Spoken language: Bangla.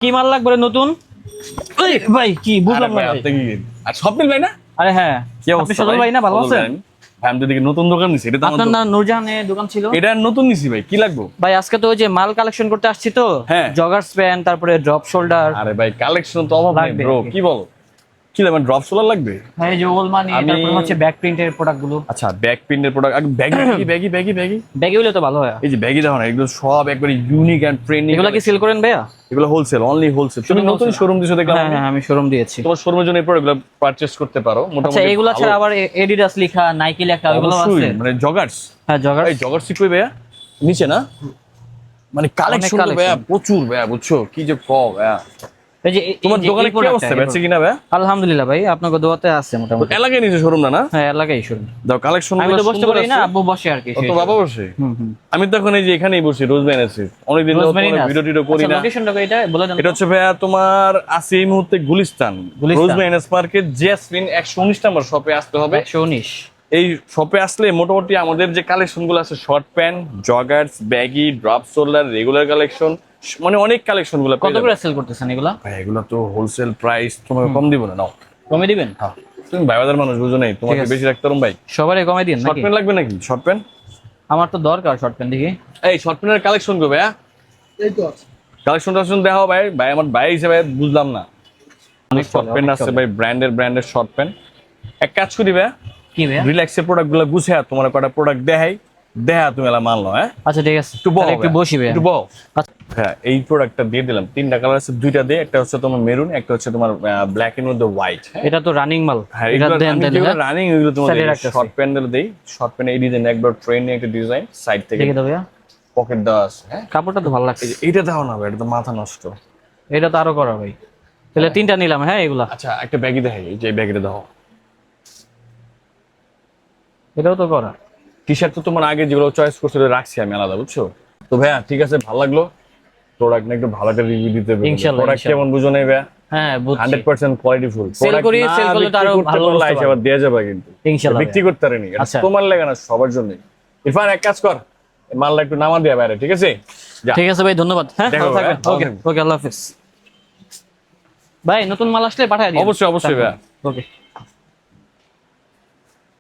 কি মাল লাগবে নতুন? ওই ভাই কি বুঝলাম না আপনি কি আর স্বপ্নিল ভাই না? আরে হ্যাঁ, কি অবস্থা আপনি সজল ভাই না? ভালো আছেন? ভাই আমি তো দেখি নতুন দোকান নিছি, এটা তো আপনার না নূরজাহানের দোকান ছিল? এটা নতুন নিছি ভাই, কি লাগবে? ভাই আজকে তো ওই যে মাল কালেকশন করতে আসছি তো, হ্যাঁ। জগার্স প্যান্ট, তারপরে ড্রপ শোল্ডার। আরে ভাই কালেকশন তো অভাব নেই লাগবে ব্রো, আর কি। কি বলো? কি লাগবে? ড্রপ সোলার লাগবে? হ্যাঁ, এই যে ওলমানি, তারপরে হচ্ছে ব্যাক প্রিন্টের প্রোডাক্ট গুলো। আচ্ছা, ব্যাক প্রিন্টের product, baggy baggy baggy baggy ব্যাগে হলে তো ভালো হয়। এই যে ব্যাগি দেখো না, এগুলো সব একবারে ইউনিক এন্ড ট্রেন্ডিং। এগুলো কি সেল করেন ভাইয়া? এগুলো হোলসেল, অনলি হোলসেল। তুমি নতুন শোরুম দিছো দেখলাম। হ্যাঁ হ্যাঁ, আমি শোরুম দিয়েছি। তোমার শোরুমের জন্য এই প্রোডাক্টগুলো পারচেজ করতে পারো আচ্ছা, মোটামুটি। এগুলা ছাড়া আবার এডিডাস লেখা, নাইকি লেখা, ওগুলো অবশ্যই, আছে? মানে জগার্স। হ্যাঁ, জগার্স। এই জগার্স কি কই ভাইয়া? নিচে না? মানে কালেকশন তো ভাইয়া collection। প্রচুর ভাইয়া, বুঝছো কি যে ভাইয়া। এই যে তোমার দোকানে কি অবস্থা, বেচে কিনা ভাইয়া? আলহামদুলিল্লাহ ভাই, আপনাকে দোয়াতে আছে মোটামুটি। এলাকায় নিচে শোরুম না? হ্যাঁ, এলাকায় শোরুম। দাও কালেকশন। আমি তো বসতে পারি না, আব্বু বসে আর কি। তো বাবা বসে? হুম হুম। আমি তো এখন এই যে এখানেই বসি, রোজমেরি আছে। অনেকদিন ধরে ভিডিও টিডিও করি না। লোকেশনটা এটা বলে দেন। এটা হচ্ছে ভাইয়া তোমার আছে এই মুহূর্তে Gulistan, Gulistan. Rosemary market, jasmine 119 নম্বর শপে আসতে হবে। 119। এই শপে আসলে মোটামুটি আমাদের যে কালেকশন গুলো আছে, short pant, joggers, baggy, drop shoulder, regular collection, মানে অনেক কালেকশন গুলো। কত করে সেল করতেছেন এগুলা? ভাই এগুলো তো হোলসেল প্রাইস, তোমাকে কম দিব না, নাও। কমে দিবেন? হ্যাঁ, তুমি ভাই বাজার মানুষ, বুঝো নাই, তোমাকে বেশি রাখতে পারুম ভাই। সবারই কমে দিন শর্ট নাকি? প্যান্ট লাগবে নাকি? শর্ট প্যান্ট আমার তো দরকার শর্ট প্যান্ট। দেখি এই শর্ট প্যান্টের কালেকশন করবে। হ্যাঁ, এই তো আছে কালেকশন টালেকশন দেখাও ভাই। ভাই আমার ভাই হিসেবে বুঝলাম না, অনেক শর্ট প্যান্ট আছে ভাই, ব্র্যান্ডের শর্ট প্যান্ট। এক কাজ করি ভাই, কি ভাই? রিল্যাক্সের প্রোডাক্ট গুলো গুছিয়ে তোমার কটা প্রোডাক্ট দেখা তুমি এলা মানলো। হ্যাঁ আচ্ছা ঠিক আছে, একটু বহ, একটু বসি ভাই। একটু বহ। আচ্ছা। হ্যাঁ, এই প্রোডাক্টটা দিয়ে দিলাম, তিনটা কালার আছে, দুইটা দিয়ে, একটা হচ্ছে তোমার মেরুন, একটা হচ্ছে তোমার ব্ল্যাক এর মধ্যে হোয়াইট। এটা তো রানিং মাল। হ্যাঁ, এটা দেন দেন। রানিং এগুলো তোমার সাইডে রাখতেছি। শর্ট প্যান্টের দেই। শর্ট প্যান্ট এই ডিজাইন একবার ট্রেন্ডিং একটা ডিজাইন, সাইড থেকে দেখে দাও ভাইয়া, পকেট দেওয়া আছে। হ্যাঁ, কাপড়টা তো ভালো লাগছে। এইটা দাও না ভাই, এটা তো মাথা নষ্ট। এটা তো আরো করা ভাই। তাহলে তিনটা নিলাম। হ্যাঁ, এগুলা। আচ্ছা, একটা ব্যাগই দেখাই, এই যে ব্যাগটা দাও। এটাও তো করা। টি শার্ট তো তোমার আগে যেগুলো চয়েস করছো রাখছি আমি আলাদা, বুঝছো তো ভাইয়া। ঠিক আছে, ভালো লাগলো। প্রোডাক্ট না একটু ভালো একটা রিভিউ দিতে হবে। ইনশাআল্লাহ, প্রোডাক্ট কেমন বুঝো নাই ভাইয়া? হ্যাঁ বুঝছি। 100% কোয়ালিটিফুল সেল করি, সেল করলে তো আরো ভালো লাইক আবার দেয়া যাবে, কিন্তু ইনশাআল্লাহ বিক্রি করতে পারেনি। এটা আচ্ছা। তোমার লাগে না, সবার জন্য। ইরফান এক কাজ কর, এই মালটা একটু নামা দিয়া বাইরে, ঠিক আছে? যা। ঠিক আছে ভাই, ধন্যবাদ। হ্যাঁ, দেখো ভালো থাকবেন। ভাই, ওকে ভালো ওকে, আল্লাহ হাফেজ ভাই। নতুন মাল আসলে পাঠায় দিন। অবশ্যই ভাইয়া। ওকে।